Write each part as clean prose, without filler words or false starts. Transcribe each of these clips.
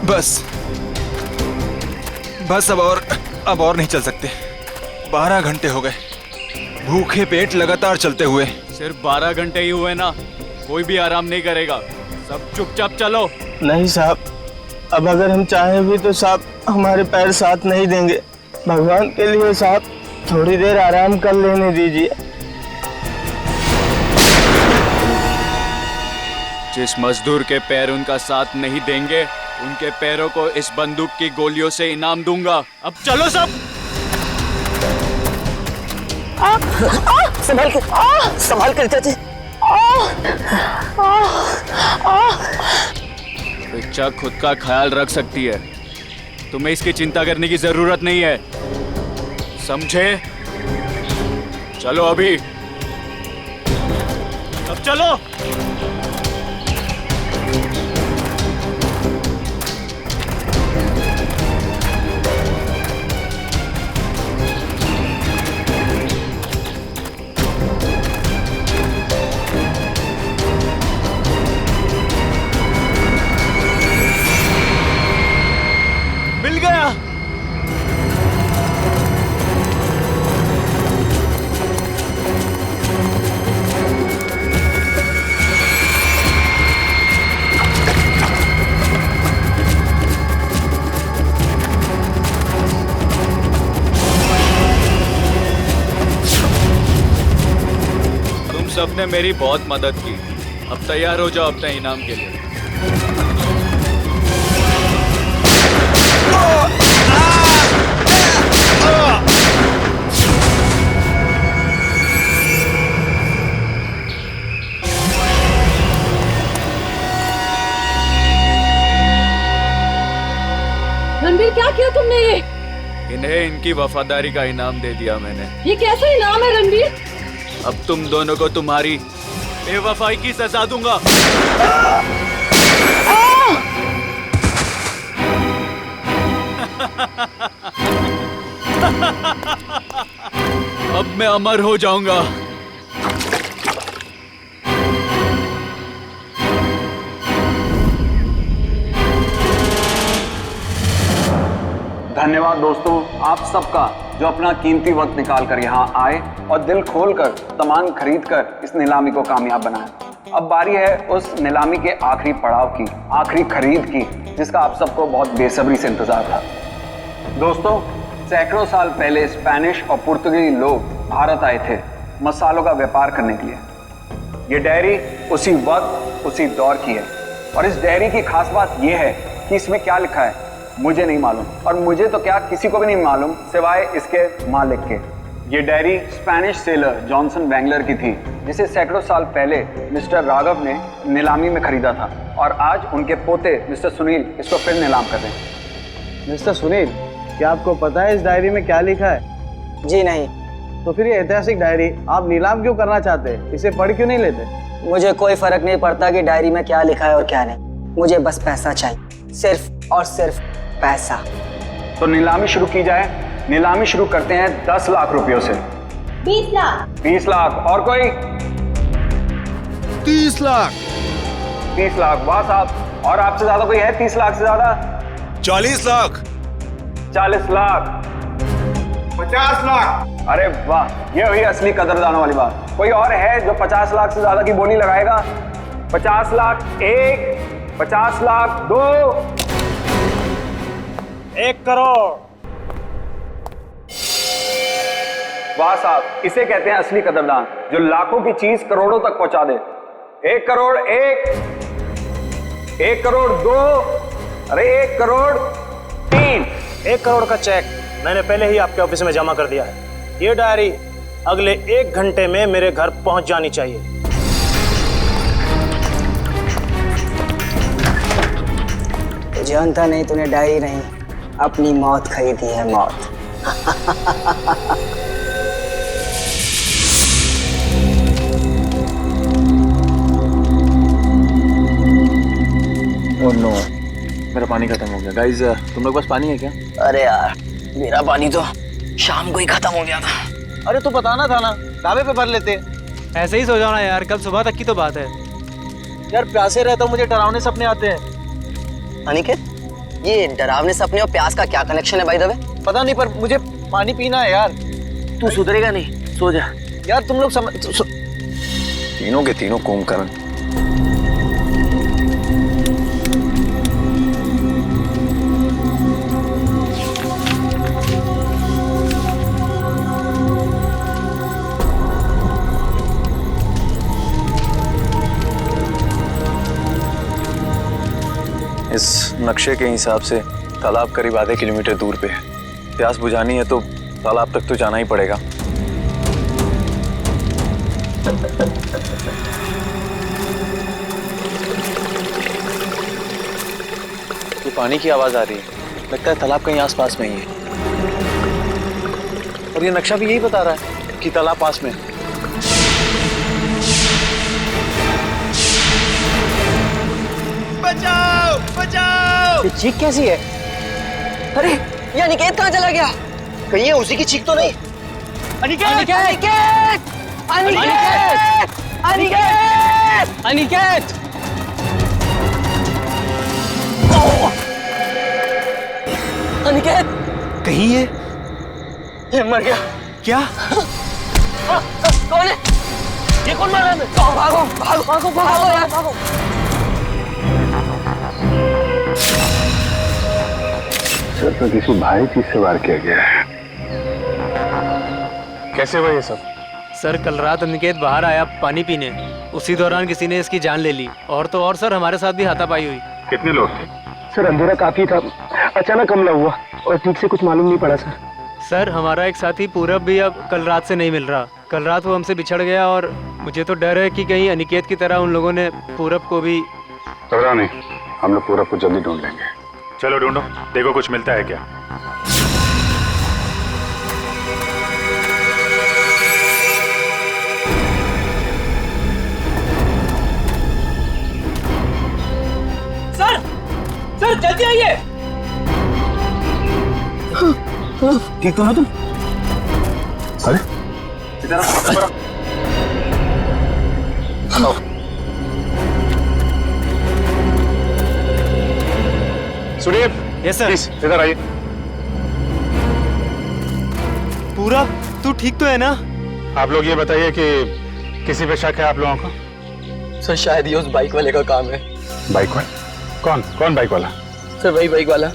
बस बस अब और नहीं चल सकते। 12 घंटे हो गए भूखे पेट लगातार चलते हुए। सिर्फ 12 घंटे ही हुए ना, कोई भी आराम नहीं करेगा। सब चुपचाप चलो। नहीं साहब, अब अगर हम चाहें भी तो साहब हमारे पैर साथ नहीं देंगे। भगवान के लिए साहब थोड़ी देर आराम कर लेने दीजिए। जिस मजदूर के पैर उनका साथ नहीं देंगे, उनके पैरों को इस बंदूक की गोलियों से इनाम दूंगा। अब चलो सब। संभाल कर चाची। रिचा खुद का ख्याल रख सकती है, तुम्हें इसकी चिंता करने की जरूरत नहीं है, समझे? चलो अभी, अब चलो। मिल गया। तुम सबने मेरी बहुत मदद की, अब तैयार हो जाओ अपने इनाम के लिए। रणबीर, क्या किया तुमने ये? इन्हें इनकी वफादारी का इनाम दे दिया मैंने। ये कैसा इनाम है रणबीर? अब तुम दोनों को तुम्हारी बेवफाई की सजा दूंगा। अब मैं अमर हो जाऊंगा। धन्यवाद दोस्तों आप सबका जो अपना कीमती वक्त निकाल कर यहाँ आए और दिल खोलकर सामान खरीद कर इस नीलामी को कामयाब बनाया। अब बारी है उस नीलामी के आखिरी पड़ाव की, आखिरी खरीद की, जिसका आप सबको बहुत बेसब्री से इंतजार था। दोस्तों, सैकड़ों साल पहले स्पेनिश और पुर्तगाली लोग भारत आए थे मसालों का व्यापार करने के लिए। ये डायरी उसी वक्त उसी दौर की है और इस डायरी की खास बात यह है कि इसमें क्या लिखा है मुझे नहीं मालूम, और मुझे तो क्या किसी को भी नहीं मालूम सिवाय इसके मालिक के। ये डायरी स्पेनिश सेलर जॉनसन वैंगलर की थी, जिसे सैकड़ों साल पहले मिस्टर राघव ने नीलामी में खरीदा था और आज उनके पोते मिस्टर सुनील इसको फिर नीलाम कर रहे हैं। मिस्टर सुनील, क्या आपको पता है इस डायरी में क्या लिखा है? जी नहीं। तो फिर ये ऐतिहासिक डायरी आप नीलाम क्यों करना चाहते हैं? इसे पढ़ क्यों नहीं लेते? मुझे कोई फर्क नहीं पड़ता कि डायरी में क्या लिखा है और क्या नहीं, मुझे बस पैसा चाहिए, सिर्फ और सिर्फ पैसा। तो नीलामी शुरू की जाए। नीलामी शुरू करते हैं 10 लाख रुपयों से। 20 लाख। 20 लाख। और कोई? 30 लाख। 30 लाख। वाह साहब। और आपसे ज्यादा कोई है? 30 लाख से ज्यादा? 40 लाख। 40 लाख। 50 लाख। अरे वाह, ये हुई असली कदरदानों वाली बात। कोई और है जो 50 लाख से ज्यादा की बोली लगाएगा? 50 लाख 1, 50 लाख 2, 1 करोड़। वाह साहब, इसे कहते हैं असली कदरदान, जो लाखों की चीज करोड़ों तक पहुंचा दे। 1 करोड़ 1, 1 करोड़ 2, अरे 1 करोड़ 3। 1 करोड़ का चेक मैंने पहले ही आपके ऑफिस में जमा कर दिया है। ये डायरी अगले 1 घंटे में मेरे घर पहुंच जानी चाहिए। जानता नहीं तूने डायरी नहीं, अपनी मौत खरीदी है, मौत। ओह नो, मेरा पानी खत्म हो गया। गाइस, तुम लोग पास पानी है क्या? अरे यार, मेरा पानी तो शाम को ही खत्म हो गया था। अरे तो बताना था ना, ढाबे पे भर लेते। ऐसे ही सो जाओ ना यार, कल सुबह तक की तो बात है। यार प्यासे रहता हूँ, मुझे डरावने सपने आते हैं। अनिकेत, ये डरावने सपने और प्यास का क्या कनेक्शन है भाई दवे? पता नहीं, पर मुझे पानी पीना है यार। तू सुधरेगा नहीं, सो जा। यार तुम लोग तीनों के तीनों कुंभकर्ण। इस नक्शे के हिसाब से तालाब करीब आधे किलोमीटर दूर पे है। प्यास बुझानी है तो तालाब तक तो जाना ही पड़ेगा। ये पानी की आवाज आ रही है, लगता है तालाब कहीं आसपास में ही है। और ये नक्शा भी यही बता रहा है कि तालाब पास में है। बचाओ बचाओ! ये चीख कैसी है? अरे ये अनिकेत कहाँ चला गया? कहीं ये उसी की चीख तो नहीं? अनिकेत! अनिकेत! अनिकेत! अनिकेत! अनिकेत! अनिकेत! कहीं ये मर गया। क्या? कौन है? ये कौन मार रहा है? भागो भागो भागो भागो यार भागो! सर तो किसी भारी चीज से वार किया गया है। कैसे हुआ ये सब? सर कल रात अनिकेत बाहर आया पानी पीने, उसी दौरान किसी ने इसकी जान ले ली। और तो और सर हमारे साथ भी हाथापाई हुई। कितने लोग थे? सर अंधेरा काफी था, अचानक हमला हुआ और ठीक से कुछ मालूम नहीं पड़ा सर। सर हमारा एक साथी पूरब भी अब कल रात से नहीं मिल रहा। कल रात वो हमसे बिछड़ गया और मुझे तो डर है कि कहीं अनिकेत की तरह उन लोगों ने पूरब को भी। घबराओ नहीं, हम लोग पूरब को जल्दी ढूंढ लेंगे। चलो ढूंढो, देखो कुछ मिलता है क्या। सर जल्दी आइए। ठीक तो ना तुम? अरे सुरेश, यस सर। इधर आइए। पूरब तू ठीक तो है ना? आप लोग ये बताइए कि किसी पे शक है आप लोगों को? सर शायद ये उस बाइक वाले का काम है। बाइक वाला? कौन कौन बाइक वाला? सर वही बाइक वाला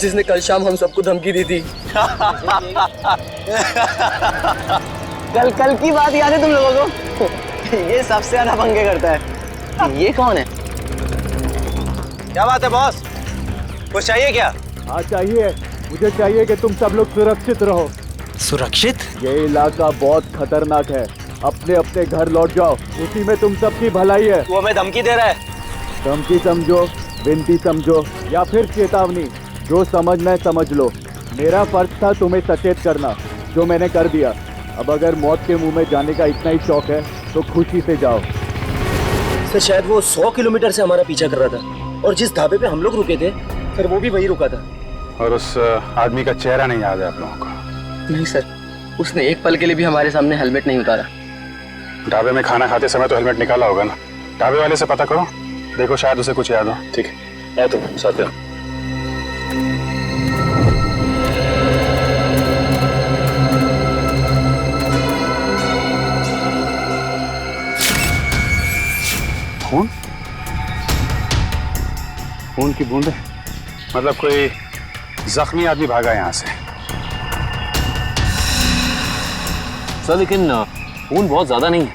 जिसने कल शाम हम सबको धमकी दी थी। कल की बात याद है तुम लोगों को? ये सबसे ज्यादा पंगे करता है। ये कौन है? क्या बात है बॉस, कुछ चाहिए क्या? हाँ चाहिए, मुझे चाहिए कि तुम सब लोग सुरक्षित रहो। सुरक्षित? ये इलाका बहुत खतरनाक है, अपने अपने घर लौट जाओ, उसी में तुम सबकी भलाई है। वो हमें धमकी दे रहा है। धमकी समझो, विनती समझो या फिर चेतावनी, जो समझना है समझ लो। मेरा फर्ज था तुम्हें सचेत करना, जो मैंने कर दिया। अब अगर मौत के मुंह में जाने का इतना ही शौक है तो खुशी से जाओ। सर शायद वो 100 किलोमीटर से हमारा पीछा कर रहा था और जिस ढाबे पे हम लोग रुके थे सर वो भी वही रुका था। और उस आदमी का चेहरा नहीं याद है आप लोगों को? नहीं सर, उसने एक पल के लिए भी हमारे सामने हेलमेट नहीं उतारा। ढाबे में खाना खाते समय तो हेलमेट निकाला होगा ना? ढाबे वाले से पता करो, देखो शायद उसे कुछ याद हो। ठीक है, तुम साथ में। खून? खून की बूंदें? मतलब कोई जख्मी आदमी भागा यहाँ से? सर लेकिन खून बहुत ज्यादा नहीं है,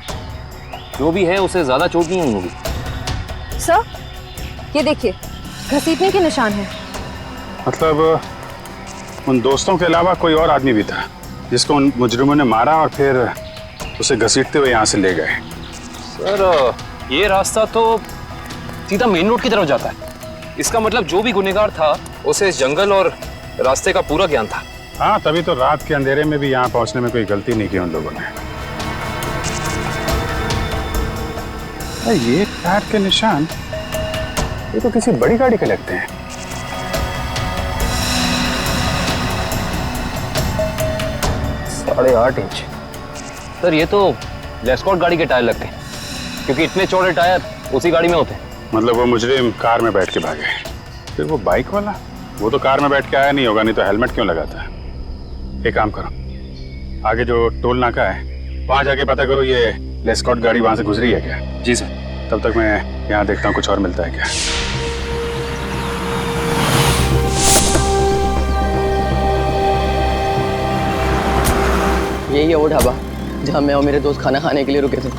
जो भी है उसे ज्यादा चोट नहीं आई होगी। सर ये देखिए घसीटने के निशान हैं। मतलब उन दोस्तों के अलावा कोई और आदमी भी था जिसको उन मुजरिमों ने मारा और फिर उसे घसीटते हुए यहाँ से ले गए? सर ये रास्ता तो सीधा मेन रोड की तरफ जाता है। इसका मतलब जो भी गुनहगार था उसे इस जंगल और रास्ते का पूरा ज्ञान था। हाँ, तभी तो रात के अंधेरे में भी यहाँ पहुँचने में कोई गलती नहीं की उन लोगों ने। ये टायर के निशान, ये तो किसी बड़ी गाड़ी के लगते हैं। साढ़े 8 इंच। सर ये तो लेस्कॉट गाड़ी के टायर लगते हैं, क्योंकि इतने चौड़े टायर उसी गाड़ी में होते हैं। मतलब वो मुजरिम कार में बैठ के भागे, फिर वो बाइक वाला? वो तो कार में बैठ के आया नहीं होगा, नहीं तो हेलमेट क्यों लगाता है। एक काम करो, आगे जो टोल नाका है वहां जाके पता करो ये लेस्कॉट गाड़ी वहां से गुजरी है क्या। जी सर। तब तक मैं यहाँ देखता हूँ कुछ और मिलता है क्या। यही है वो ढाबा जहाँ मैं और मेरे दोस्त खाना खाने के लिए रुके थे।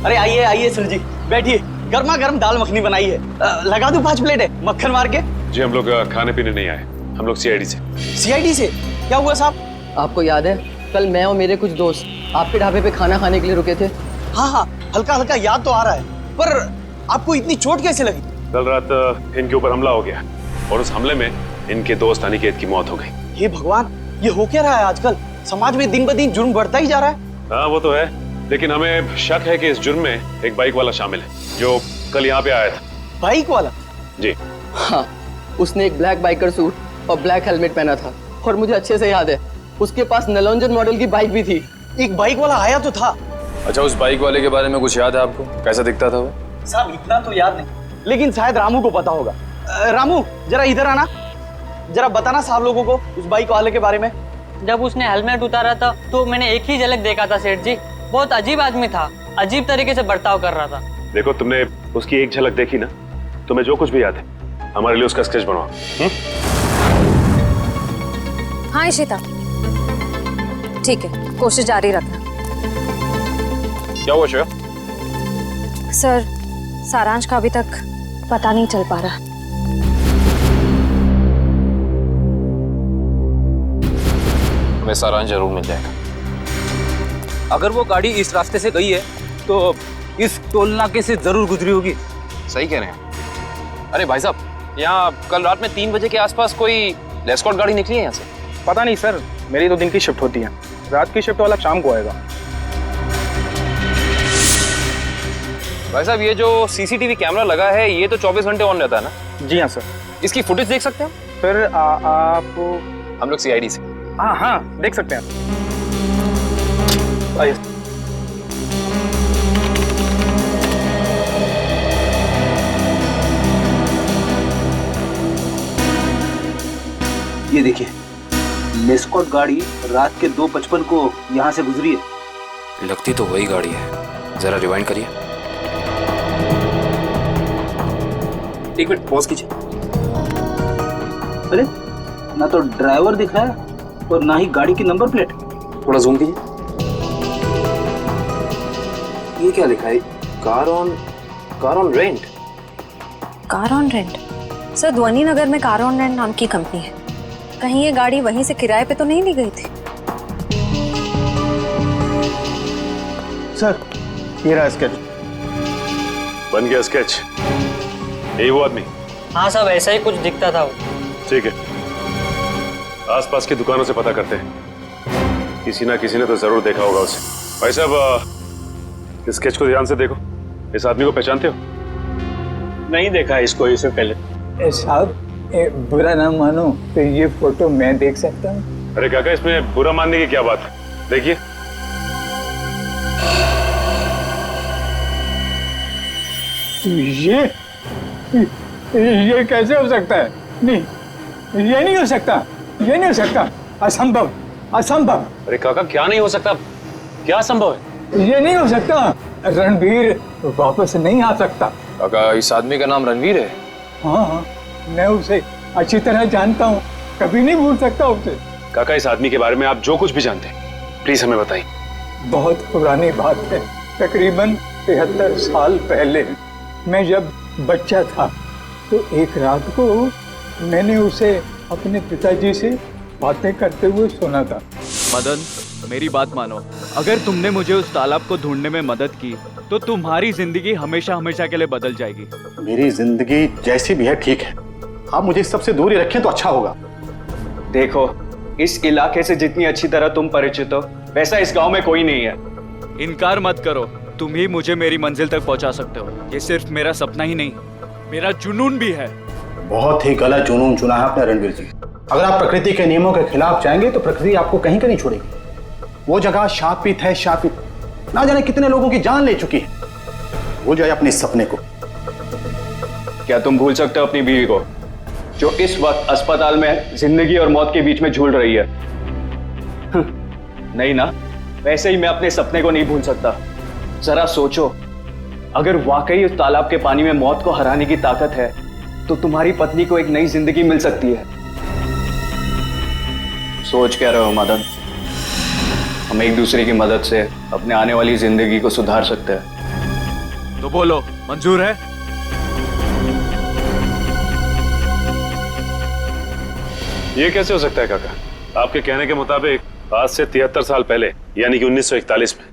अरे आइए आइए सर जी, बैठिए। गर्मा गर्म दाल मखनी बनाई है, लगा दूं 5 प्लेट है मक्खन मार के। जी हम लोग खाने पीने नहीं आए, हम लोग सीआईडी से। सीआईडी से? क्या हुआ साहब? आपको याद है कल मैं और मेरे कुछ दोस्त आपके ढाबे पे खाना खाने के लिए रुके थे? हाँ हाँ, हल्का हल्का याद तो आ रहा है, पर आपको इतनी चोट कैसे लगी? कल रात इनके ऊपर हमला हो गया और उस हमले में इनके दोस्त अनिकेत की मौत हो गई। हे भगवान, ये हो क्या रहा है आजकल? समाज में दिन ब दिन जुर्म बढ़ता ही जा रहा है। हाँ वो तो है, लेकिन हमें शक है कि इस जुर्म में एक बाइक वाला शामिल है जो कल यहाँ पे आया था। बाइक वाला? जी हाँ, उसने एक ब्लैक बाइकर सूट और ब्लैक हेलमेट पहना था और मुझे अच्छे से याद है उसके पास नलोंजन मॉडल की बाइक भी थी। एक बाइक वाला आया तो था। अच्छा, उस बाइक वाले के बारे में कुछ याद है आपको? कैसा दिखता था वो? साहब इतना तो याद नहीं, लेकिन शायद रामू को पता होगा। रामू जरा इधर आना, जरा बताना साहब लोगों को उस बाइक वाले के बारे में। जब उसने हेलमेट उतारा था तो मैंने एक ही झलक देखा था सेठ जी। बहुत अजीब आदमी था, अजीब तरीके से बर्ताव कर रहा था। देखो, तुमने उसकी एक झलक देखी ना, तुम्हें जो कुछ भी याद है हमारे लिए उसका स्केच बनवाओ। हाँ इशिता, ठीक है, कोशिश जारी रखना। क्या हुआ श्रेया? सर, सारांश का अभी तक पता नहीं चल पा रहा। हमें सारांश जरूर मिल जाएगा। अगर वो गाड़ी इस रास्ते से गई है तो इस टोल नाके से जरूर गुजरी होगी। सही कह रहे हैं। अरे भाई साहब, यहाँ कल रात में 3 बजे के आसपास कोई लेस्कॉट गाड़ी निकली है यहाँ से? पता नहीं सर, मेरी तो दिन की शिफ्ट होती है, रात की शिफ्ट वाला शाम को आएगा। भाई साहब, ये जो सीसीटीवी कैमरा लगा है ये तो 24 घंटे ऑन रहता है ना? जी हाँ सर। इसकी फुटेज देख सकते हैं सर आप? हम लोग सीआईडी से। हाँ हाँ, देख सकते हैं। आइए। ये देखिए, लेस्कॉट गाड़ी रात के 2:55 को यहाँ से गुजरी है। लगती तो वही गाड़ी है, जरा रिवाइंड करिए। एक मिनट पॉज कीजिए। अरे, ना तो ड्राइवर दिख रहा है और ना ही गाड़ी की नंबर प्लेट। थोड़ा जूम कीजिए। ये क्या लिखा है? Car on rent. Car on rent? Sir, ध्वनि नगर में कार ऑन रेंट नाम की कंपनी है। कहीं ये गाड़ी वहीं से किराए पे तो नहीं ली गई थी? सर, ये रहा स्केच। बन गया स्केच? यही वो आदमी? हाँ साहब, ऐसा ही कुछ दिखता था वो। ठीक है, आसपास की दुकानों से पता करते हैं, किसी ना किसी ने तो जरूर देखा होगा उसे। भाई साहब, इस स्केच को ध्यान से देखो, इस आदमी को पहचानते हो? नहीं देखा इसको इससे पहले। साहब, बुरा ना मानो तो ये फोटो मैं देख सकता हूँ? अरे काका, इसमें बुरा मानने की क्या बात है? देखिए। ये कैसे हो सकता है? नहीं, ये नहीं हो सकता, ये नहीं हो सकता, असंभव, असंभव। अरे काका, क्या नहीं हो सकता? क्या संभव है? ये नहीं हो सकता, रणवीर वापस नहीं आ सकता। काका, इस आदमी का नाम रणवीर है? हाँ हाँ, मैं उसे अच्छी तरह जानता हूँ, कभी नहीं भूल सकता उसे। काका, इस आदमी के बारे में आप जो कुछ भी जानते हैं प्लीज हमें बताइए। बहुत पुरानी बात है, तकरीबन 73 साल पहले मैं जब बच्चा था तो एक रात को मैंने उसे अपने पिताजी से बातें करते हुए सुना था। मदन, मेरी बात मानो, अगर तुमने मुझे उस तालाब को ढूंढने में मदद की तो तुम्हारी जिंदगी हमेशा हमेशा के लिए बदल जाएगी। मेरी जिंदगी जैसी भी है ठीक है, आप मुझे इस सबसे दूर ही रखें तो अच्छा होगा। देखो, इस इलाके से जितनी अच्छी तरह तुम परिचित हो वैसा इस गांव में कोई नहीं है। इनकार मत करो, तुम ही मुझे मेरी मंजिल तक पहुंचा सकते हो। ये सिर्फ मेरा सपना ही नहीं, मेरा जुनून भी है। बहुत ही गलत जुनून चुना है आपने रणवीर जी। अगर आप प्रकृति के नियमों के खिलाफ जाएंगे तो प्रकृति आपको कहीं का नहीं छोड़ेगी। वो जगह शापित है, शापित, ना जाने कितने लोगों की जान ले चुकी है। भूल जाए अपने इस सपने को। क्या तुम भूल सकते हो अपनी बीवी को, जो इस वक्त अस्पताल में जिंदगी और मौत के बीच में झूल रही है? नहीं ना? वैसे ही मैं अपने सपने को नहीं भूल सकता। जरा सोचो, अगर वाकई उस तालाब के पानी में मौत को हराने की ताकत है तो तुम्हारी पत्नी को एक नई जिंदगी मिल सकती है। सोच क्या रहे हो मदन? हम एक दूसरे की मदद से अपने आने वाली जिंदगी को सुधार सकते हैं। तो बोलो, मंजूर है? ये कैसे हो सकता है काका? आपके कहने के मुताबिक आज से 73 साल पहले यानी कि 1941 में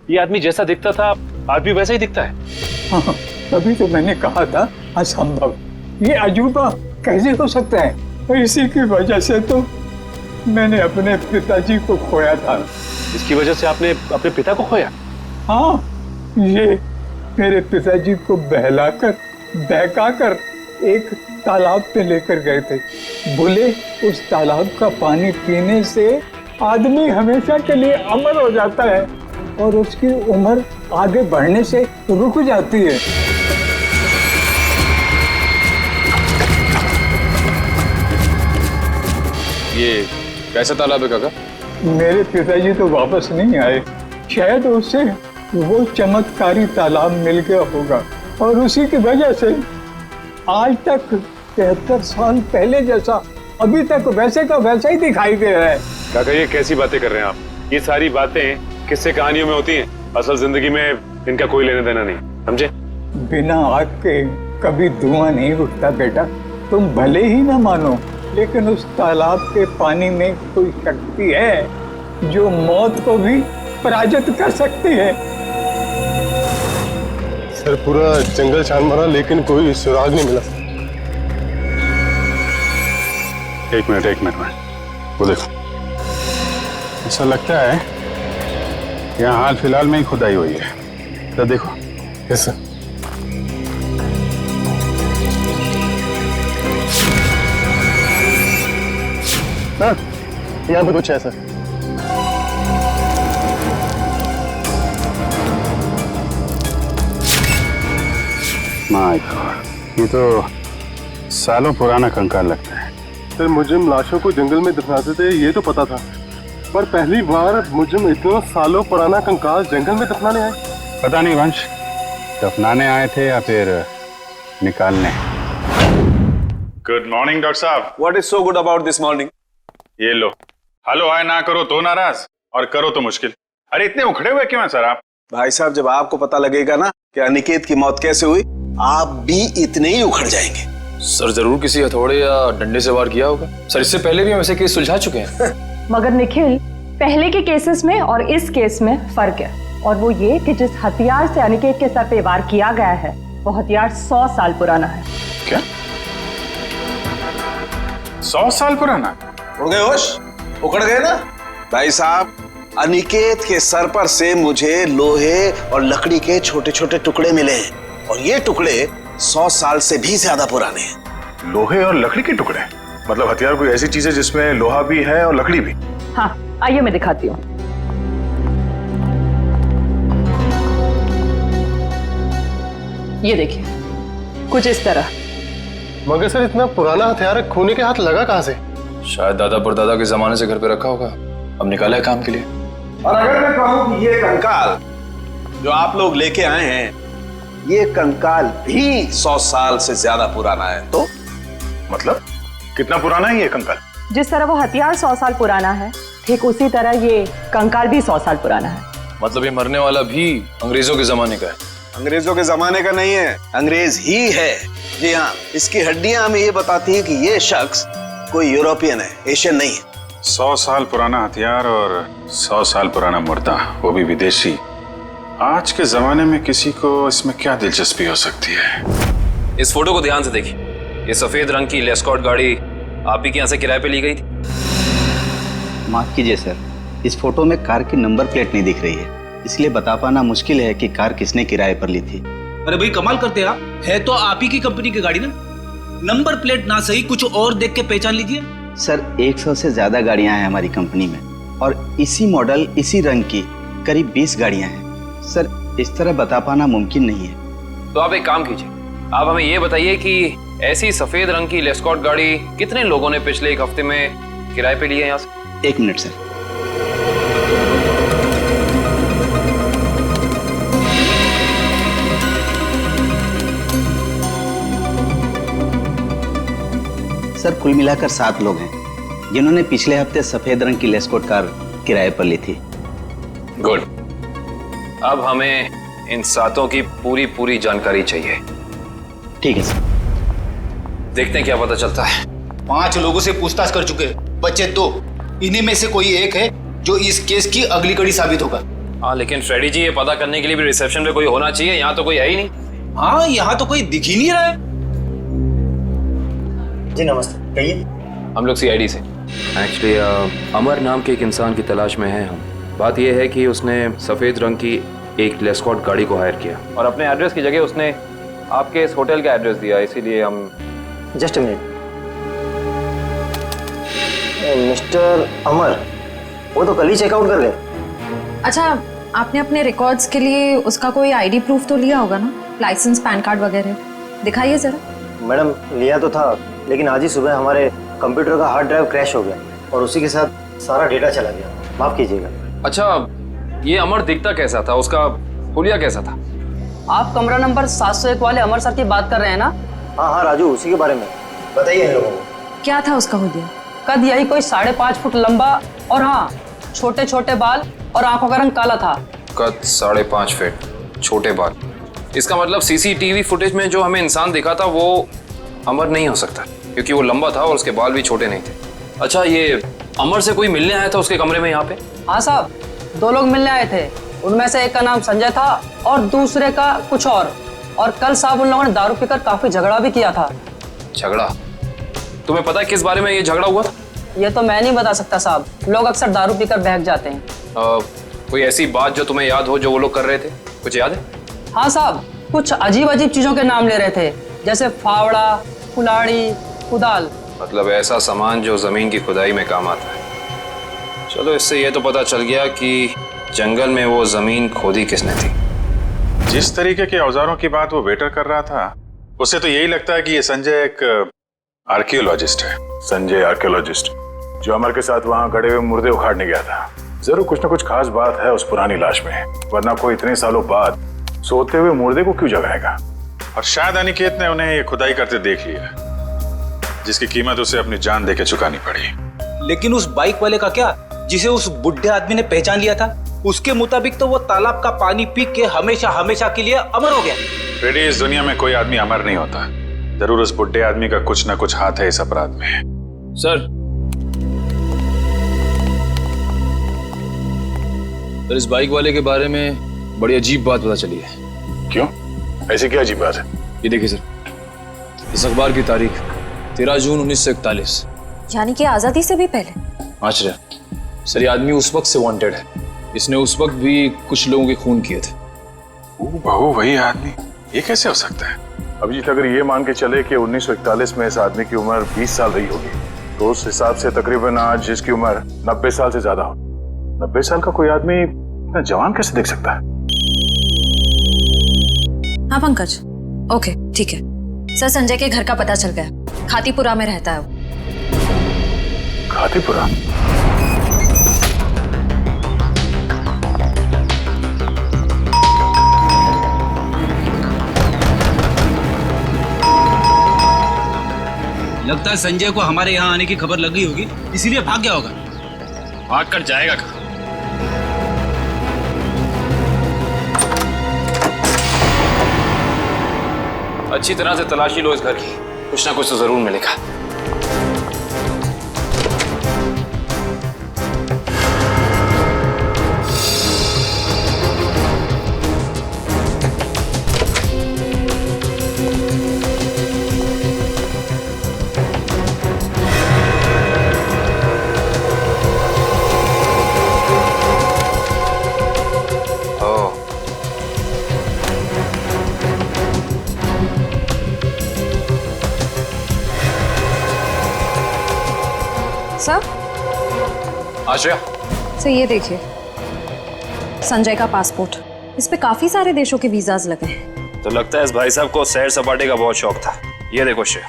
ये आदमी जैसा दिखता था आज भी वैसा ही दिखता है। हाँ, तभी तो मैंने कहा था असंभव, ये अजूबा कैसे हो सकता है? और इसी की वजह से तो मैंने अपने पिताजी को खोया था। इसकी वजह से आपने अपने पिता को खोया? हाँ, ये मेरे पिताजी को बहकाकर एक तालाब पे लेकर गए थे। बोले उस तालाब का पानी पीने से आदमी हमेशा के लिए अमर हो जाता है और उसकी उम्र आगे बढ़ने से रुक जाती है। ये कैसा तालाब है काका? मेरे पिताजी तो वापस नहीं आए, शायद उसे वो चमत्कारी तालाब मिल गया होगा और उसी की वजह से आज तक 73 साल पहले जैसा अभी तक वैसे का वैसा ही दिखाई दे रहा है। काका ये कैसी बातें कर रहे हैं आप? ये सारी बातें किस्से कहानियों में होती हैं, असल जिंदगी में इनका कोई लेना देना नहीं, समझे? बिना आग के कभी धुआं नहीं उठता बेटा। तुम भले ही ना मानो, लेकिन उस तालाब के पानी में कोई शक्ति है जो मौत को भी पराजित कर सकती है। सर पूरा जंगल छान मारा लेकिन कोई सुराग नहीं मिला। एक मिनट वो देखो, ऐसा लगता है यहाँ हाल फिलहाल में ही खुदाई हुई है। तो देखो। Yes sir. हाँ, यहाँ पे कुछ है सर। माय गॉड, ये तो सालों पुराना कंकाल लगता है। सर मुजरिम लाशों को जंगल में दफनाते थे ये तो पता था, पर पहली बार मुजरिम इतना सालों पुराना कंकाल जंगल में दफनाने आए। पता नहीं वंश, दफनाने आए थे या फिर निकालने। गुड मॉर्निंग डॉक्टर साहब। What is so good about this morning? ये लो, हेलो हाय ना करो तो नाराज और करो तो मुश्किल। अरे इतने उखड़े हुए क्यों हैं सर आप? भाई साहब, जब आपको पता लगेगा ना कि अनिकेत की मौत कैसे हुई, आप भी इतने ही उखड़ जाएंगे। सर जरूर किसी हथौड़े या डंडे से वार किया होगा। सर इससे पहले भी हम ऐसे केस सुलझा चुके हैं। मगर निखिल, पहले के केसेस में और इस केस में फर्क है, और वो ये कि जिस हथियार से अनिकेत के सर पे वार किया गया है वो हथियार 100 साल पुराना है। क्या? 100 साल पुराना? उड़ गए होश? उखड़ गए ना? भाई साहब, अनिकेत के सर पर से मुझे लोहे और लकड़ी के छोटे छोटे टुकड़े मिले हैं और ये टुकड़े 100 साल से भी ज्यादा पुराने हैं। लोहे और लकड़ी के टुकड़े? मतलब हथियार कोई ऐसी चीज है जिसमें लोहा भी है और लकड़ी भी? हाँ, आइए मैं दिखाती हूँ। ये देखिए, कुछ इस तरह। मगर सर इतना पुराना हथियार खूनी के हाथ लगा कहाँ से? शायद दादा परदादा के जमाने से घर पे रखा होगा, अब निकाला है काम के लिए। और अगर मैं कहूं कि ये कंकाल जो आप लोग लेके आए हैं, ये कंकाल भी 100 साल से ज्यादा पुराना है, तो मतलब कितना पुराना है ये कंकाल? जिस तरह वो हथियार 100 साल पुराना है, ठीक उसी तरह ये कंकाल भी 100 साल पुराना है। मतलब ये मरने वाला भी अंग्रेजों के जमाने का है? अंग्रेजों के जमाने का नहीं है, अंग्रेज ही है। जी हाँ, इसकी हड्डियां हमें ये बताती है कि ये शख्स कोई यूरोपियन है, एशियन नहीं है। 100 साल पुराना हथियार और 100 साल पुराना मुर्दा, वो भी विदेशी। आज के जमाने में किसी को इसमें क्या दिलचस्पी हो सकती है? इस फोटो को ध्यान से देखिए। ये सफेद रंग की लेस्कॉट गाड़ी आप ही के यहाँ से किराए पे ली गई थी? माफ कीजिए सर, इस फोटो में कार की नंबर प्लेट नहीं दिख रही है, इसलिए बता पाना मुश्किल है कि कार किसने किराए पर ली थी। अरे भाई कमाल करते आप, है तो आप ही की कंपनी की गाड़ी ना, नंबर प्लेट ना सही कुछ और देख के पहचान लीजिए। सर 100 से ज्यादा गाड़ियां हैं हमारी कंपनी में और इसी मॉडल इसी रंग की करीब 20 गाड़ियां हैं। सर इस तरह बता पाना मुमकिन नहीं है। तो आप एक काम कीजिए, आप हमें ये बताइए कि ऐसी सफेद रंग की लेस्कॉट गाड़ी कितने लोगों ने पिछले एक हफ्ते में किराए पे ली है यहाँ से? 1 मिनट सर। सर कुल मिलाकर 7 लोग हैं जिन्होंने पिछले हफ्ते सफेद रंग की लेस्कॉट कार किराए पर ली थी। गुड। अब हमें इन 7 की पूरी जानकारी चाहिए। ठीक है सर। देखते हैं क्या पता चलता है। 5 लोगों से पूछताछ कर चुके, बच्चे 2। इन्हीं में से कोई एक है जो इस केस की अगली कड़ी साबित होगा। हाँ, लेकिन फ्रेडी जी, ये पता करने के लिए भी रिसेप्शन पे कोई होना चाहिए। यहाँ तो कोई है ही नहीं। हाँ, यहाँ तो कोई दिख ही नहीं रहा है। जी नमस्ते, कहिए। हम लोग CID से। एक्चुअली अमर नाम के एक इंसान की तलाश में हैं हम। बात यह है कि उसने सफ़ेद रंग की एक लेस्कॉट गाड़ी को हायर किया और अपने एड्रेस की जगह उसने आपके इस होटल का एड्रेस दिया, इसीलिए हम। Just a minute. मिस्टर अमर, वो तो कल ही चेकआउट कर गए। अच्छा, आपने अपने रिकॉर्ड्स के लिए उसका कोई ID प्रूफ तो लिया होगा ना? लाइसेंस, पैन कार्ड वगैरह दिखाइए जरा। मैडम, लिया तो था, लेकिन आज ही सुबह हमारे कंप्यूटर का हार्ड ड्राइव क्रैश हो गया और उसी के साथ सारा डेटा चला गया। माफ कीजिएगा। अच्छा, ये अमर दिखता कैसा था? उसका हुलिया कैसा था? आप कमरा नंबर 701 वाले अमर सर की बात कर रहे हैं ना? हाँ राजू, उसी के बारे में बताइए इन लोगों को। क्या था उसका हुलिया? कद यही कोई 5.5 फुट लंबा और हाँ, छोटे छोटे बाल और आंखों का रंग काला था। कद 5.5 फीट, छोटे बाल। इसका मतलब CCTV फुटेज में जो हमें इंसान दिखा था वो अमर नहीं हो सकता, क्योंकि वो लंबा था और उसके बाल भी छोटे नहीं थे। अच्छा, ये अमर से कोई मिलने आया था उसके कमरे में यहाँ पे? हाँ साहब, 2 लोग मिलने आए थे। उनमें से एक का नाम संजय था और दूसरे का कुछ और कल साहब उन लोगों ने दारू पीकर काफी झगड़ा भी किया था। झगड़ा? तुम्हें पता है किस बारे में ये झगड़ा हुआ था? ये तो मैं नहीं बता सकता साहब, लोग अक्सर दारू पीकर बहक जाते हैं। कोई ऐसी बात जो तुम्हें याद हो जो वो लोग कर रहे थे? कुछ याद है? हाँ साहब, कुछ अजीब अजीब चीजों के नाम ले रहे थे, जैसे फावड़ा, कुल्हाड़ी, कुदाल। मतलब ऐसा सामान जो जमीन की खुदाई में काम आता है। चलो, इससे ये तो पता चल गया कि जंगल में वो जमीन खोदी किसने थी। जिस तरीके के औजारों की बात वो वेटर कर रहा था, उससे तो यही लगता है कि ये संजय एक आर्कियोलॉजिस्ट है। संजय आर्कियोलॉजिस्ट जो अमर के साथ वहाँ गड़े हुए मुर्दे उखाड़ने गया था। जरूर कुछ न कुछ खास बात है उस पुरानी लाश में, वरना कोई इतने सालों बाद सोते हुए मुर्दे को क्यों जगाएगा। और शायद अनिकेत ने उन्हें ये खुदाई करते देख लिया, जिसकी कीमत उसे अपनी जान देके चुकानी पड़ी। लेकिन उस बाइक वाले का क्या, जिसे उस बुढ़े आदमी ने पहचान लिया था? उसके मुताबिक तो वो तालाब का पानी पी के हमेशा हमेशा के लिए अमर हो गया। फ्रेडी, इस दुनिया में कोई आदमी अमर नहीं होता। जरूर उस बुढ़े आदमी का कुछ ना कुछ हाथ है इस अपराध में। सर, इस बाइक वाले के बारे में बड़ी अजीब बात पता चली है। क्यों? ऐसी क्या अजीब बात है? ये देखिए सर, इस अखबार की तारीख 13 जून 1941, यानी कि आजादी से भी पहले। आश्चर्य सर, ये आदमी उस वक्त से वांटेड है। इसने उस वक्त भी कुछ लोगों के खून किए थे। बहू, वही आदमी? ये कैसे हो सकता है? अभिजीत, अगर ये मान के चले कि 1941 में इस आदमी की उम्र 20 साल रही होगी, तो उस हिसाब से तकरीबन आज जिसकी उम्र 90 साल से ज्यादा हो, 90 साल का कोई आदमी इतना जवान कैसे दिख सकता है? हाँ पंकज, ओके ठीक है सर। संजय के घर का पता चल गया, खातीपुरा में रहता है वो। खातीपुरा? लगता है संजय को हमारे यहाँ आने की खबर लग गई होगी, इसीलिए भाग गया होगा। भाग कर जाएगा कहाँ? अच्छी तरह से तलाशी लो इस घर की, कुछ ना कुछ तो जरूर मिलेगा। सर, आश्रया, सर ये देखिए, संजय का पासपोर्ट। इस पे काफी सारे देशों के वीजाज लगे हैं। तो लगता है इस भाई साहब को सैर सपाटे का बहुत शौक था। ये देखो श्रेया,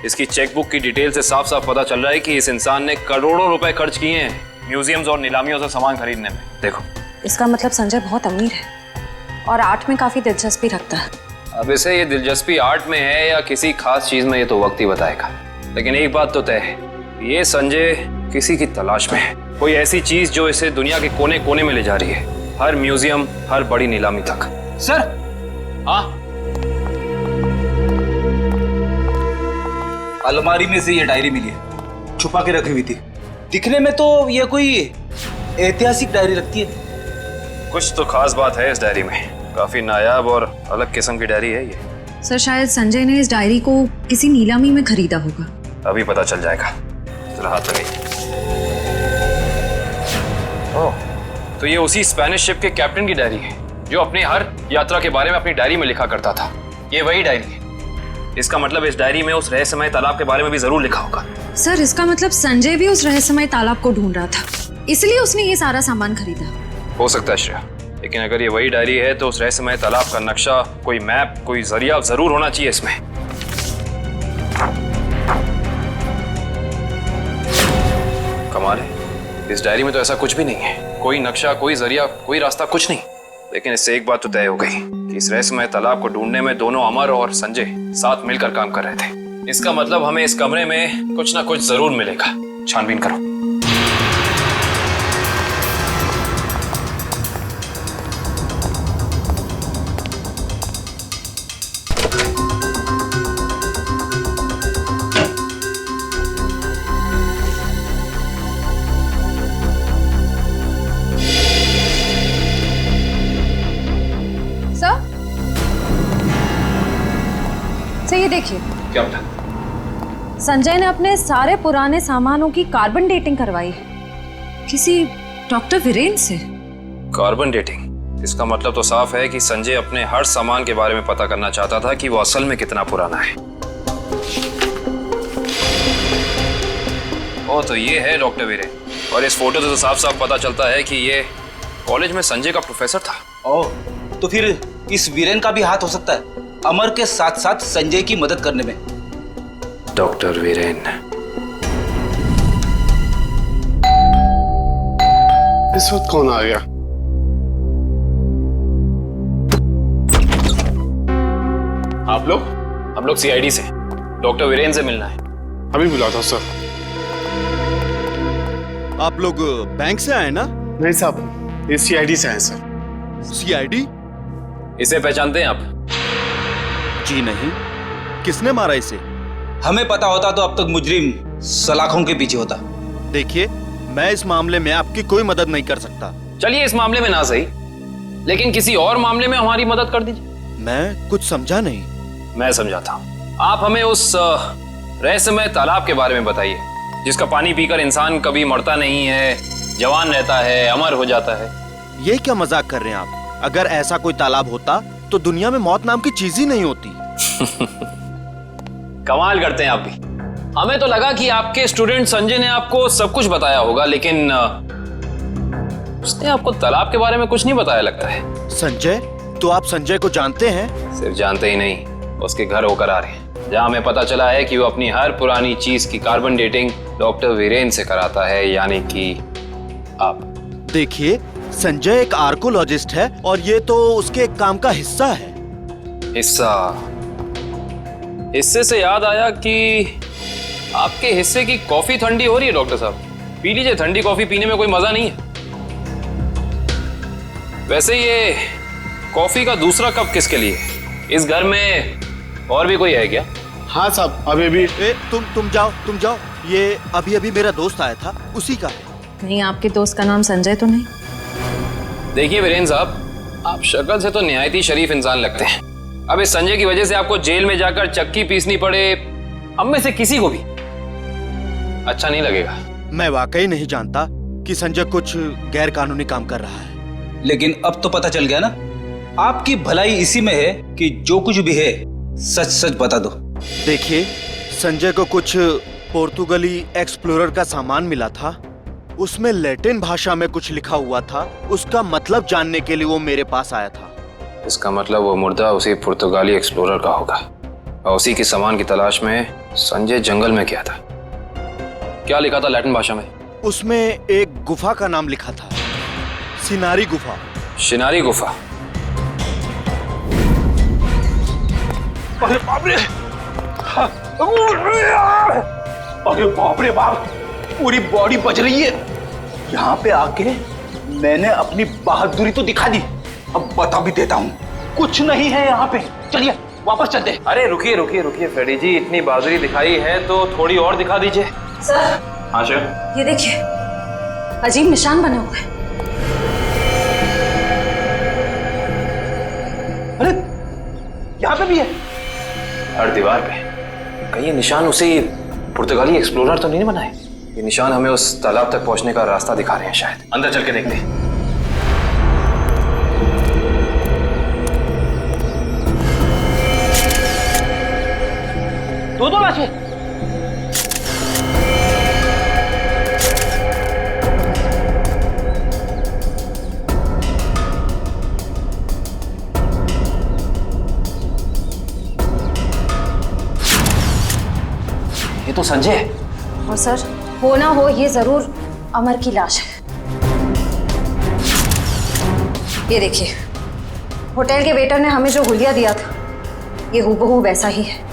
इसकी चेकबुक की डिटेल से साफ साफ पता चल रहा है कि इस इंसान ने करोड़ों रुपए खर्च किए हैं म्यूजियम्स और नीलामियों से सामान खरीदने में। देखो, इसका मतलब संजय बहुत अमीर है और आर्ट में काफी दिलचस्पी रखता है। अब इसे ये दिलचस्पी आर्ट में है या किसी खास चीज में, ये तो वक्त ही बताएगा। लेकिन एक बात तो तय है, ये संजय किसी की तलाश में है, कोई ऐसी चीज जो इसे दुनिया के कोने कोने में ले जा रही है, हर म्यूजियम, हर बड़ी नीलामी तक। सर, हाँ, अलमारी में से ये डायरी मिली है, छुपा के रखी हुई थी। दिखने में तो ये कोई ऐतिहासिक डायरी लगती है। कुछ तो खास बात है इस डायरी में, काफी नायाब और अलग किस्म की डायरी है ये। सर, शायद संजय ने इस डायरी को किसी नीलामी में खरीदा होगा। अभी पता चल जाएगा, जरा हाथ लगाइए। ओह, तो ये उसी स्पेनिश शिप के कैप्टन की डायरी है जो अपनी हर यात्रा के बारे में अपनी डायरी में लिखा करता था। ये वही डायरी है। इसका मतलब इस डायरी में उस रहस्यमय तालाब के बारे में भी जरूर लिखा होगा। सर, इसका मतलब संजय भी उस रहस्यमय तालाब को ढूंढ रहा था, इसलिए उसने ये सारा सामान खरीदा। हो सकता है श्रेया, लेकिन अगर ये वही डायरी है तो उस रहस्यमय तालाब का नक्शा, कोई मैप, कोई जरिया जरूर होना चाहिए इसमें। कमाल है, इस डायरी में तो ऐसा कुछ भी नहीं है, कोई नक्शा, कोई जरिया, कोई रास्ता, कुछ नहीं। लेकिन इससे एक बात तो तय हो गई कि इस रहस्यमय तालाब को ढूंढने में दोनों अमर और संजय साथ मिलकर काम कर रहे थे। इसका मतलब हमें इस कमरे में कुछ ना कुछ जरूर मिलेगा। छानबीन करो। ये देखिए, क्या बता? संजय ने अपने सारे पुराने सामानों की कार्बन डेटिंग करवाई है, किसी डॉक्टर वीरेन से। Carbon dating? इसका मतलब तो साफ है कि संजय अपने हर सामान के बारे में पता करना चाहता था कि वो असल में कितना पुराना है। ओ, तो ये है डॉक्टर वीरेन, और इस फोटो से तो साफ साफ पता चलता है कि ये कॉलेज में संजय का प्रोफेसर था। ओह, तो फिर इस वीरेन का भी हाथ हो सकता है अमर के साथ साथ संजय की मदद करने में। डॉक्टर वीरेन। इस वक्त कौन आ गया? आप लोग? हम लोग सीआईडी से, डॉक्टर वीरेन से मिलना है। अभी बुलाता हूं सर। आप लोग बैंक से आए ना? नहीं साहब, ये सीआईडी से आए सर। सीआईडी? इसे पहचानते हैं आप? जी नहीं। किसने मारा इसे? हमें पता होता तो अब तक मुजरिम सलाखों के पीछे होता। देखिए, मैं इस मामले में आपकी कोई मदद नहीं कर सकता। चलिए, इस मामले में ना सही, लेकिन किसी और मामले में हमारी मदद कर दीजिए। मैं कुछ समझा नहीं। मैं समझाता हूँ। आप हमें उस रहस्यमय तालाब के बारे में बताइए, जिसका पानी पीकर इंसान कभी मरता नहीं है, जवान रहता है, अमर हो जाता है। ये क्या मजाक कर रहे हैं आप? अगर ऐसा कोई तालाब होता तो दुनिया में मौत नाम की चीज ही नहीं होती। कमाल करते हैं आप भी। हमें तो लगा कि आपके स्टूडेंट संजय ने आपको सब कुछ बताया होगा, लेकिन उसने आपको तालाब के बारे में कुछ नहीं बताया लगता है। संजय? तो आप संजय को जानते हैं? सिर्फ जानते ही नहीं, उसके घर होकर आ रहे हैं, जहाँ हमें पता चला है कि वो अपनी हर पुरानी चीज की कार्बन डेटिंग डॉक्टर वीरेन से कराता है, यानी कि आप। देखिए, संजय एक आर्कोलॉजिस्ट है और ये तो उसके एक काम का हिस्सा है। हिस्सा? हिस्से से याद आया कि आपके हिस्से की कॉफी ठंडी हो रही है डॉक्टर साहब, पी लीजिए। ठंडी कॉफी पीने में कोई मजा नहीं है। वैसे ये कॉफी का दूसरा कप किसके लिए? इस घर में और भी कोई है क्या? हाँ साहब, अभी भी। तुम जाओ। ये अभी मेरा दोस्त आया था, उसी का है। नहीं, आपके दोस्त का नाम संजय तो नहीं? देखिए वीरेन साहब, आप शक्ल से तो निहायत ही शरीफ इंसान लगते हैं। अब इस संजय की वजह से आपको जेल में जाकर चक्की पीसनी पड़े, हम में से किसी को भी अच्छा नहीं लगेगा। मैं वाकई नहीं जानता कि संजय कुछ गैर कानूनी काम कर रहा है। लेकिन अब तो पता चल गया ना, आपकी भलाई इसी में है कि जो कुछ भी है सच सच बता दो। देखिए, संजय को कुछ पोर्तुगली एक्सप्लोरर का सामान मिला था, उसमें लैटिन भाषा में कुछ लिखा हुआ था। उसका मतलब जानने के लिए वो मेरे पास आया था। इसका मतलब वो मुर्दा उसी पुर्तगाली एक्सप्लोरर का होगा और उसी की सामान की तलाश में संजय जंगल में गया था। क्या लिखा था लैटिन भाषा में? उसमें एक गुफा का नाम लिखा था, सिनारी गुफा। शिनारी गुफा। अरे बाप रे! अरे बाप रे बाप! पूरी बॉडी बज रही है। यहाँ पे आके मैंने अपनी बहादुरी तो दिखा दी, अब बता भी देता हूँ, कुछ नहीं है यहाँ पे। चलिए वापस चलते। अरे रुकिए रुकिए रुकिए फ्रेडी जी, इतनी बहादुरी दिखाई है तो थोड़ी और दिखा दीजिए। सर, हाँ सर। ये देखिए, अजीब निशान बने हुए हैं। अरे यहाँ पे भी है। हर दीवार पे। कहीं ये निशान उसी पुर्तगाली एक्सप्लोरर तो नहीं बनाए? ये निशान हमें उस तालाब तक पहुंचने का रास्ता दिखा रहे हैं शायद। अंदर चल के देखते हैं। दो लाशें। ये तो संजय है। और सर, हो ना हो ये जरूर अमर की लाश है। ये देखिए, होटल के वेटर ने हमें जो हुलिया दिया था, ये हूबहू वैसा ही है।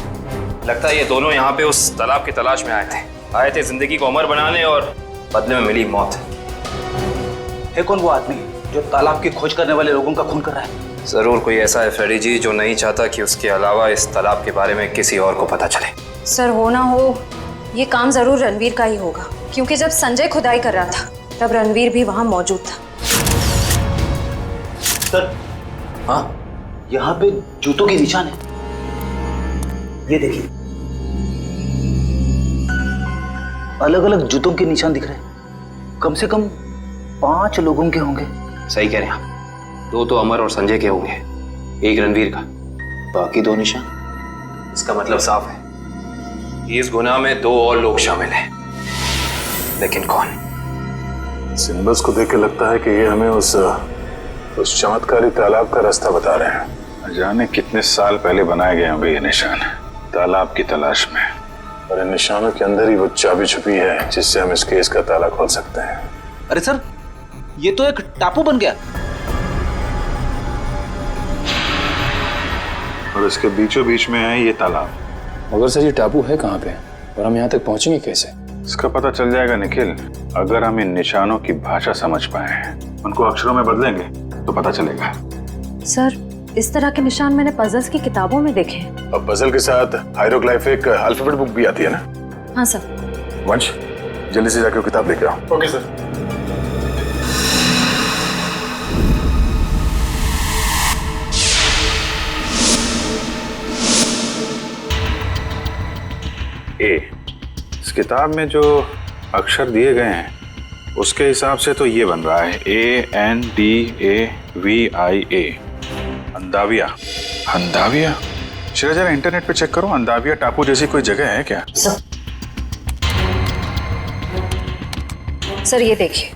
लगता है ये दोनों यहाँ पे उस तालाब की तलाश में आए थे जिंदगी को अमर बनाने और बदले में मिली मौत। है कौन वो आदमी जो तालाब की खोज करने वाले लोगों का खून कर रहा है? जरूर कोई ऐसा है फ्रेडी जी जो नहीं चाहता कि उसके अलावा इस तालाब के बारे में किसी और को पता चले। सर, हो ना हो ये काम जरूर रणवीर का ही होगा, क्योंकि जब संजय खुदाई कर रहा था तब रणवीर भी वहां मौजूद था। सर, हाँ, यहाँ पे जूतों के निशान है। ये देखिए, अलग अलग जूतों के निशान दिख रहे हैं। कम से कम 5 लोगों के होंगे। सही कह रहे हैं आप। 2 तो अमर और संजय के होंगे, 1 रणवीर का, बाकी 2 निशान। इसका मतलब साफ है, इस गुनाह में 2 और लोग शामिल हैं, लेकिन कौन? सिंबल्स को देख के लगता है कि ये हमें उस चमत्कारी तालाब का रास्ता बता रहे हैं। जाने कितने साल पहले बनाए गए होंगे ये निशान, तालाब की तलाश में। और इन निशानों के अंदर ही वो चाबी छुपी है जिससे हम इस केस का ताला खोल सकते हैं। अरे सर, ये तो एक टापू बन गया। और इसके बीचों बीच में है ये तालाब। मगर सर, ये टापू है कहाँ पे और हम यहाँ तक पहुंचेंगे कैसे? इसका पता चल जाएगा निखिल, अगर हम इन निशानों की भाषा समझ पाए, उनको अक्षरों में बदलेंगे तो पता चलेगा। सर, इस तरह के निशान मैंने पजल्स की किताबों में देखे हैं। अब पजल के साथ हायरोग्लाइफिक अल्फाबेट बुक भी आती है ना? हाँ सर। वंश, जल्दी से जाकर किताब लेके आओ। Okay sir. इस किताब में जो अक्षर दिए गए हैं उसके हिसाब से तो ये बन रहा है ANDAVIA, अंदाविया। अंदाविया? चलो जरा इंटरनेट पे चेक करो, अंदाविया टापू जैसी कोई जगह है क्या? सर, ये देखिए,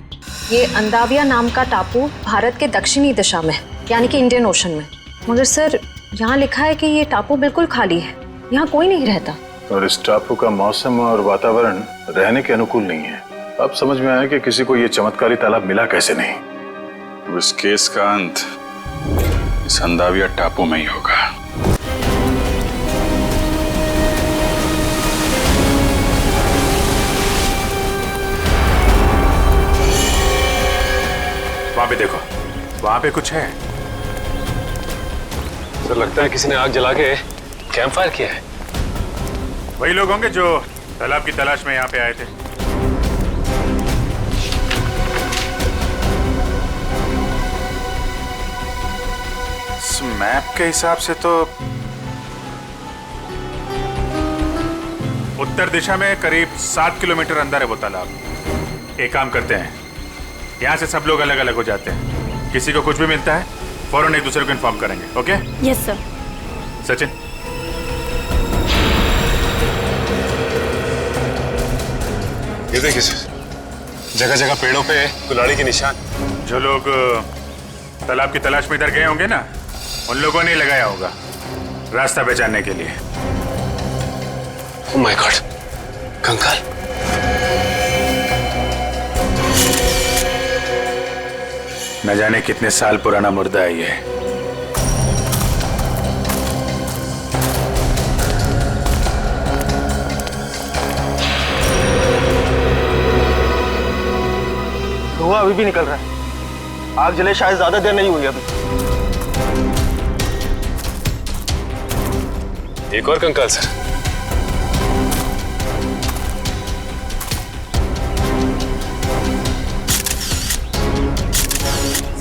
ये अंदाविया नाम का टापू भारत के दक्षिणी दिशा में, यानी कि इंडियन ओशन में। मगर सर, यहाँ लिखा है कि ये टापू बिल्कुल खाली है, यहाँ कोई नहीं रहता। और इस टापू का मौसम और वातावरण रहने के अनुकूल नहीं है। अब समझ में आया कि किसी को ये चमत्कारी तालाब मिला कैसे नहीं। तो इस केस का अंत इस अंदाविया टापू में ही होगा। वहां पे देखो, वहां पे कुछ है। सर, लगता है किसी ने आग जला के कैंप फायर किया है। वही लोग होंगे जो तालाब की तलाश में यहाँ पे आए थे। इस मैप के हिसाब से तो उत्तर दिशा में करीब 7 किलोमीटर अंदर है वो तालाब। एक काम करते हैं, यहाँ से सब लोग अलग अलग हो जाते हैं। किसी को कुछ भी मिलता है फौरन एक दूसरे को इन्फॉर्म करेंगे। ओके? Yes sir. सचिन, ये देखिए सर, जगह जगह पेड़ों पे कुल्हाड़ी के निशान। जो लोग तालाब की तलाश में इधर गए होंगे ना, उन लोगों ने लगाया होगा रास्ता पहचानने के लिए। ओह माय गॉड, कंकाल। न जाने कितने साल पुराना मुर्दा है ये। धुआं अभी भी निकल रहा है। आग जले शायद ज्यादा देर नहीं हुई अभी। एक और कंकाल सर।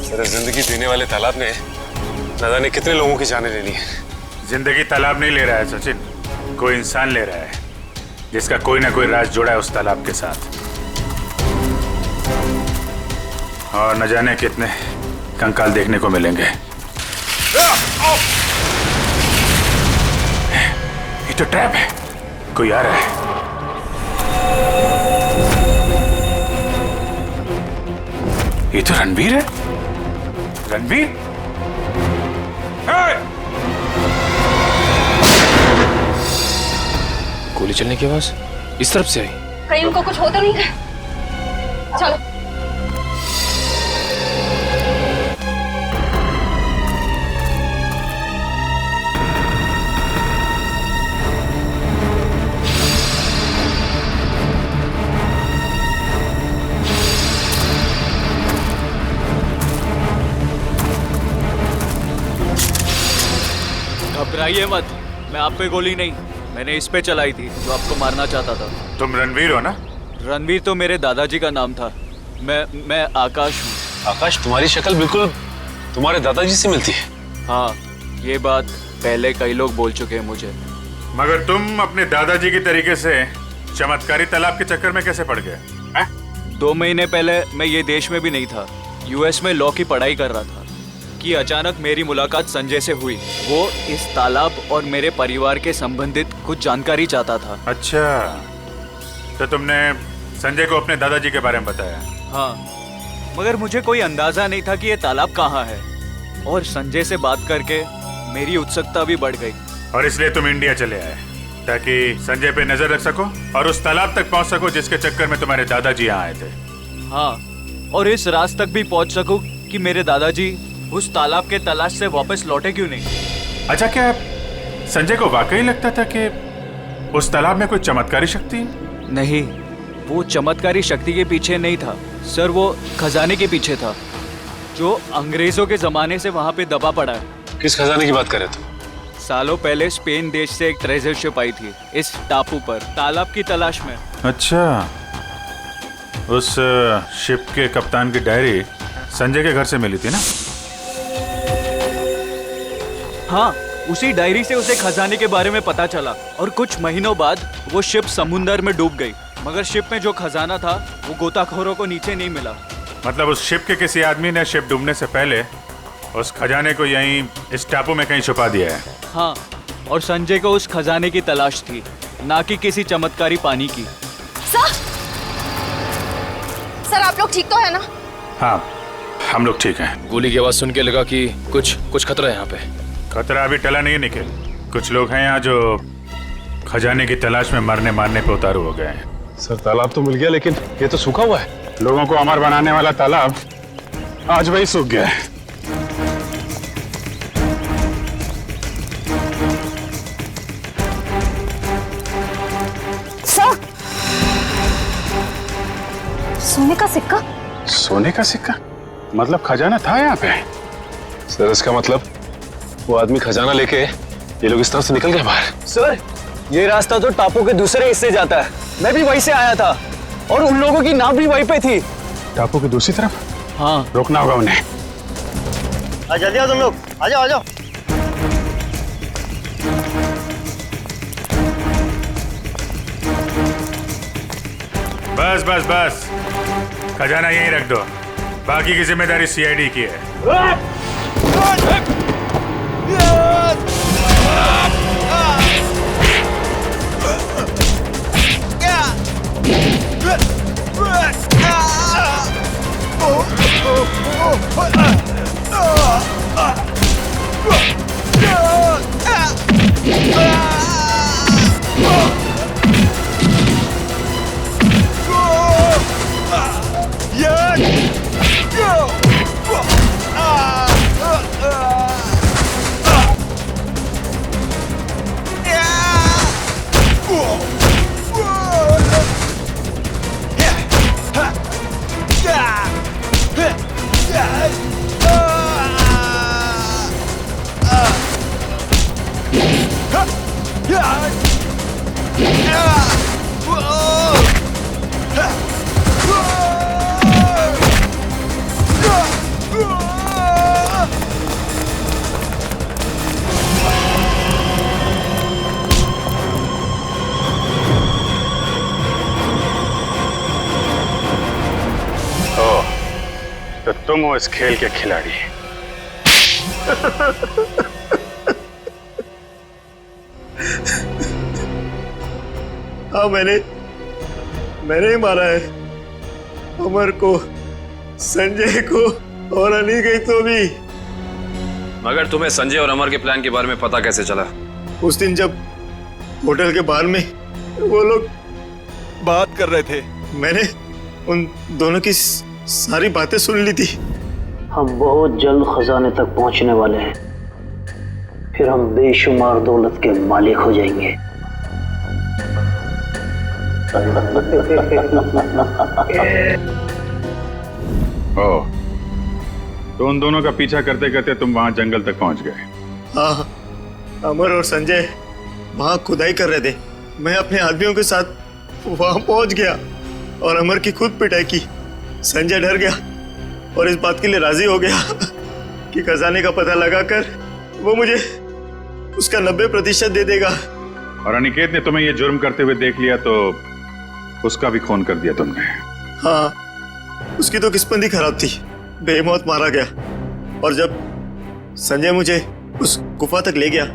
सर, जिंदगी देने वाले तालाब ने न जाने कितने लोगों की जानें ले ली है। जिंदगी तालाब नहीं ले रहा है सचिन, कोई इंसान ले रहा है जिसका कोई ना कोई राज जुड़ा है उस तालाब के साथ। और न जाने कितने कंकाल देखने को मिलेंगे। ये तो ट्रैप है, कोई आ रहा है। ये तो रणवीर है। रणवीर, गोली चलने की आवाज इस तरफ से आई। कहीं उनको कुछ हो तो नहीं है? चलो। घबराइए मत, मैं आप पे गोली नहीं, मैंने इस पे चलाई थी जो आपको मारना चाहता था। तुम रणवीर हो ना? रणवीर तो मेरे दादाजी का नाम था। मैं आकाश हूँ। आकाश, तुम्हारी शक्ल बिल्कुल तुम्हारे दादाजी से मिलती है। हाँ, ये बात पहले कई लोग बोल चुके हैं मुझे। मगर तुम अपने दादाजी की तरीके से चमत्कारी तालाब के चक्कर में कैसे पड़ गए? 2 महीने पहले मैं ये देश में भी नहीं था, यूएस में लॉ की पढ़ाई कर रहा था कि अचानक मेरी मुलाकात संजय से हुई। वो इस तालाब और मेरे परिवार के संबंधित कुछ जानकारी चाहता था। अच्छा, तो तुमने संजय को अपने दादाजी के बारे में बताया? हाँ, मगर मुझे कोई अंदाजा नहीं था कि ये तालाब कहाँ है। और संजय से बात करके मेरी उत्सुकता भी बढ़ गई। और इसलिए तुम इंडिया चले आए ताकि संजय पे नजर रख सको और उस तालाब तक पहुंच सको जिसके चक्कर में तुम्हारे दादाजी यहाँ आए थे। हाँ, और इस राज तक भी पहुंच सकूं कि मेरे दादाजी उस तालाब के तलाश से वापस लौटे क्यों नहीं। अच्छा, क्या संजय को वाकई लगता था कि उस तालाब में कोई चमत्कारी शक्ति? नहीं, वो चमत्कारी शक्ति के पीछे नहीं था सर, वो खजाने के पीछे था जो अंग्रेजों के जमाने से वहाँ पे दबा पड़ा है। किस खजाने की बात कर रहे तुम? सालों पहले स्पेन देश से एक ट्रेजर शिप आई थी इस टापू पर तालाब की तलाश में। अच्छा, उस शिप के कप्तान की डायरी संजय के घर से मिली थी ना? हाँ, उसी डायरी से उसे खजाने के बारे में पता चला और कुछ महीनों बाद वो शिप समुंदर में डूब गई। मगर शिप में जो खजाना था वो गोताखोरों को नीचे नहीं मिला। मतलब उस शिप के किसी आदमी ने शिप डूबने से पहले उस खजाने को यहीं इस टापू में कहीं छुपा दिया है। हाँ, और संजय को उस खजाने की तलाश थी, ना कि किसी चमत्कारी पानी की। सर, आप लोग ठीक तो है ना? हाँ, हम लोग ठीक हैं। गोली की आवाज सुन के लगा कि कुछ खतरा है यहाँ पे। खतरा अभी टला नहीं निकल। कुछ लोग हैं यहाँ जो खजाने की तलाश में मरने मारने पे उतारू हो गए हैं। सर, तालाब तो मिल गया लेकिन ये तो सूखा हुआ है। लोगों को अमर बनाने वाला तालाब आज वही सूख गया है। सर, सोने का सिक्का? सोने का सिक्का? मतलब खजाना था यहाँ पे? सर, इसका मतलब वो आदमी खजाना लेके ये लोग इस तरफ से निकल गए बाहर। सर, ये रास्ता तो टापू के दूसरे हिस्से जाता है। मैं भी वहीं से आया था और उन लोगों की नाव भी वहीं पे थी। टापू की दूसरी तरफ? हाँ, रोकना होगा उन्हें। जल्दी आओ तुम लोग, आ जाओ आ जाओ। बस बस बस, खजाना यहीं रख दो, बाकी की जिम्मेदारी सीआईडी की है। Oh! तो तुम हो इस खेल के खिलाड़ी। हाँ, मैंने ही मारा है अमर को, संजय को और अनिकेत को भी। मगर तुम्हें संजय और अमर के प्लान के बारे में पता कैसे चला? उस दिन जब होटल के बाहर में वो लोग बात कर रहे थे, मैंने उन दोनों की सारी बातें सुन ली थी। हम बहुत जल्द खजाने तक पहुंचने वाले हैं, फिर हम बेशुमार दौलत के मालिक हो जाएंगे। ओ, तो उन दोनों का पीछा करते करते तुम वहां जंगल तक पहुंच गए। हाँ, अमर और संजय वहां खुदाई कर रहे थे। मैं अपने आदमियों के साथ वहां पहुंच गया और अमर की खुद पिटाई की। संजय डर गया और इस बात के लिए राजी हो गया कि खजाने का पता लगाकर वो मुझे उसका 90% दे देगा। और अनिकेत ने तुम्हें ये जुर्म करते हुए देख लिया तो उसका भी खून कर दिया तुमने। हाँ, उसकी तो किस्मत ही खराब थी, बेमौत मारा गया। और जब संजय मुझे उस गुफा तक ले गया,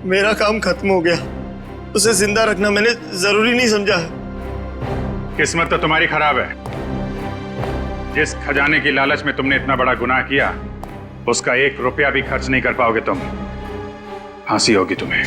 मेरा काम खत्म हो गया। उसे जिंदा रखना मैंने जरूरी नहीं समझा। किस्मत तो तुम्हारी खराब है। जिस खजाने की लालच में तुमने इतना बड़ा गुनाह किया, उसका 1 रुपया भी खर्च नहीं कर पाओगे तुम। फांसी होगी तुम्हें।